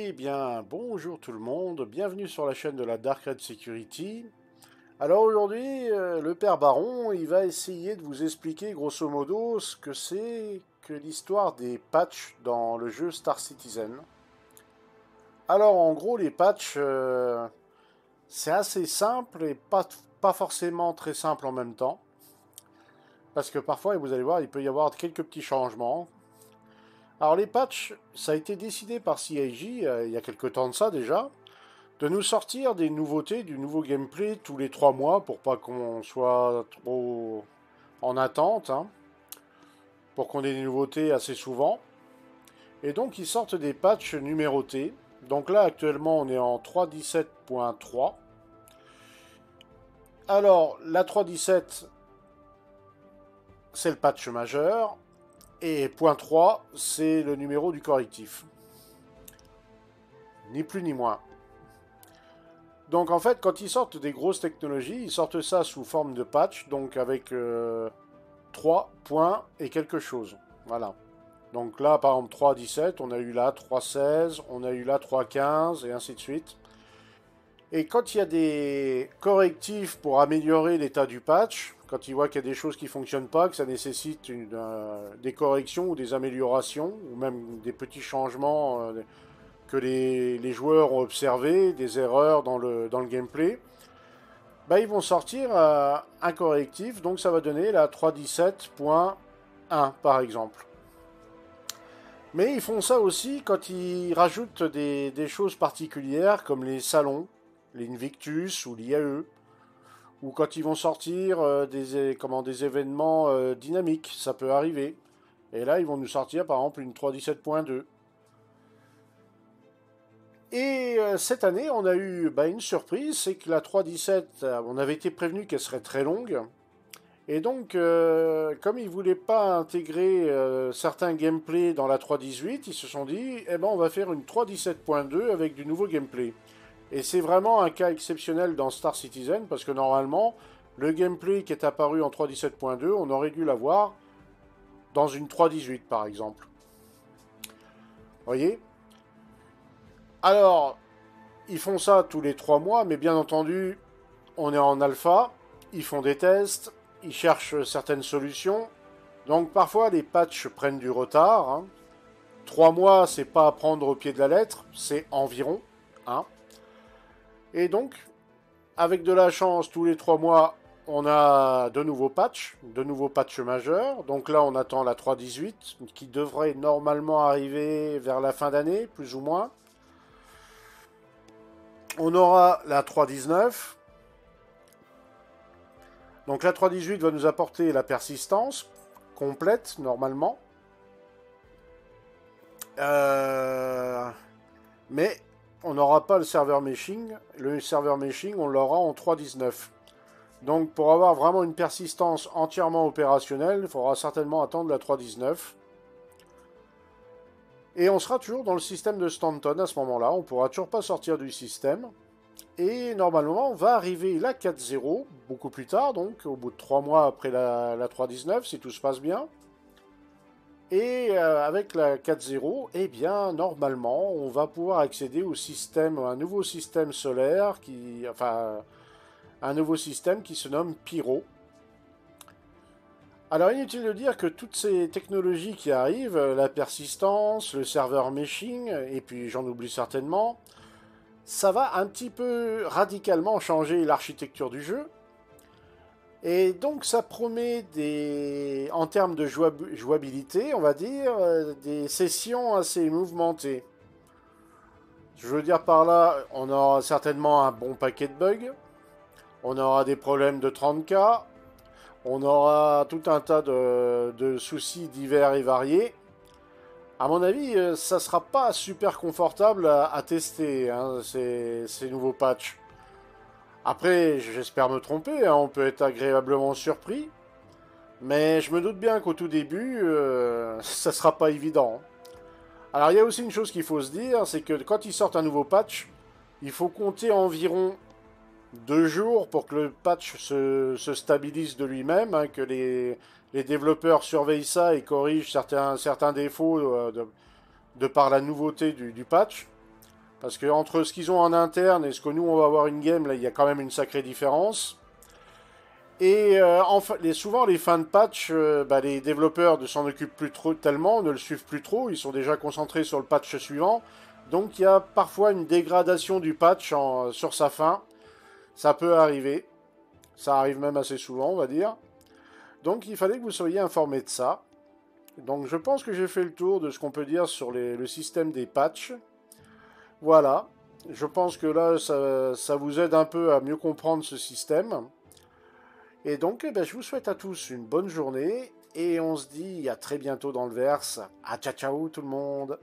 Eh bien, bonjour tout le monde, bienvenue sur la chaîne de la Dark Red Security. Alors aujourd'hui, le père Baron, il va essayer de vous expliquer grosso modo ce que c'est que l'histoire des patchs dans le jeu Star Citizen. Alors en gros, les patchs, c'est assez simple et pas forcément très simple en même temps. Parce que parfois, vous allez voir, il peut y avoir quelques petits changements. Alors les patchs, ça a été décidé par CIG il y a quelques temps de ça déjà, de nous sortir des nouveautés, du nouveau gameplay tous les 3 mois pour pas qu'on soit trop en attente, hein, pour qu'on ait des nouveautés assez souvent. Et donc ils sortent des patchs numérotés. Donc là actuellement on est en 3.17.3. Alors la 3.17 c'est le patch majeur et point 3 c'est le numéro du correctif. Ni plus ni moins. Donc en fait, quand ils sortent des grosses technologies, ils sortent ça sous forme de patch, donc avec 3 points et quelque chose. Voilà. Donc là, par exemple, 3.17, on a eu là 3.16, on a eu là 3.15, et ainsi de suite. Et quand il y a des correctifs pour améliorer l'état du patch, quand ils voient qu'il y a des choses qui ne fonctionnent pas, que ça nécessite des corrections ou des améliorations, ou même des petits changements que les joueurs ont observé, des erreurs dans le gameplay, bah, ils vont sortir un correctif, donc ça va donner la 3.17.1 par exemple. Mais ils font ça aussi quand ils rajoutent des choses particulières comme les salons, l'Invictus ou l'IAE, ou quand ils vont sortir des événements dynamiques, ça peut arriver. Et là, ils vont nous sortir par exemple une 3.17.2. Et cette année, on a eu une surprise, c'est que la 3.17, on avait été prévenu qu'elle serait très longue. Et donc, comme ils ne voulaient pas intégrer certains gameplays dans la 3.18, ils se sont dit, eh ben, on va faire une 3.17.2 avec du nouveau gameplay. Et c'est vraiment un cas exceptionnel dans Star Citizen, parce que normalement, le gameplay qui est apparu en 3.17.2, on aurait dû l'avoir dans une 3.18 par exemple. Vous voyez? Alors, ils font ça tous les 3 mois, mais bien entendu, on est en alpha, ils font des tests, ils cherchent certaines solutions. Donc parfois, les patchs prennent du retard. Hein. 3 mois, c'est pas à prendre au pied de la lettre, c'est environ. Hein. Et donc, avec de la chance, tous les 3 mois, on a de nouveaux patchs majeurs. Donc là, on attend la 3.18, qui devrait normalement arriver vers la fin d'année, plus ou moins. On aura la 3.19. Donc la 3.18 va nous apporter la persistance complète, normalement. Mais on n'aura pas le serveur meshing. Le serveur meshing, on l'aura en 3.19. Donc pour avoir vraiment une persistance entièrement opérationnelle, il faudra certainement attendre la 3.19. Et on sera toujours dans le système de Stanton à ce moment-là. On ne pourra toujours pas sortir du système. Et normalement, on va arriver la 4.0, beaucoup plus tard, donc au bout de 3 mois après la 3.19, si tout se passe bien. Et avec la 4.0, eh bien, normalement, on va pouvoir accéder au système, un nouveau système solaire, un nouveau système qui se nomme Pyro. Alors, inutile de dire que toutes ces technologies qui arrivent, la persistance, le serveur meshing, et puis j'en oublie certainement, ça va un petit peu radicalement changer l'architecture du jeu. Et donc ça promet en termes de jouabilité, on va dire, des sessions assez mouvementées. Je veux dire par là, on aura certainement un bon paquet de bugs, on aura des problèmes de 30K, on aura tout un tas de soucis divers et variés. À mon avis, ça sera pas super confortable à tester, hein, ces nouveaux patchs. Après, j'espère me tromper, hein, on peut être agréablement surpris. Mais je me doute bien qu'au tout début, ça sera pas évident. Alors il y a aussi une chose qu'il faut se dire, c'est que quand ils sortent un nouveau patch, il faut compter environ 2 jours pour que le patch se stabilise de lui-même, hein, que les développeurs surveillent ça et corrigent certains défauts de par la nouveauté du patch. Parce que entre ce qu'ils ont en interne et ce que nous on va avoir une game, là, il y a quand même une sacrée différence. Et souvent les fins de patch, bah, les développeurs ne s'en occupent plus trop tellement, ne le suivent plus trop, ils sont déjà concentrés sur le patch suivant. Donc il y a parfois une dégradation du patch sur sa fin. Ça peut arriver. Ça arrive même assez souvent, on va dire. Donc il fallait que vous soyez informés de ça. Donc je pense que j'ai fait le tour de ce qu'on peut dire sur le système des patchs. Voilà. Je pense que là, ça vous aide un peu à mieux comprendre ce système. Et donc, eh ben, je vous souhaite à tous une bonne journée. Et on se dit à très bientôt dans le verse. À ciao ciao tout le monde.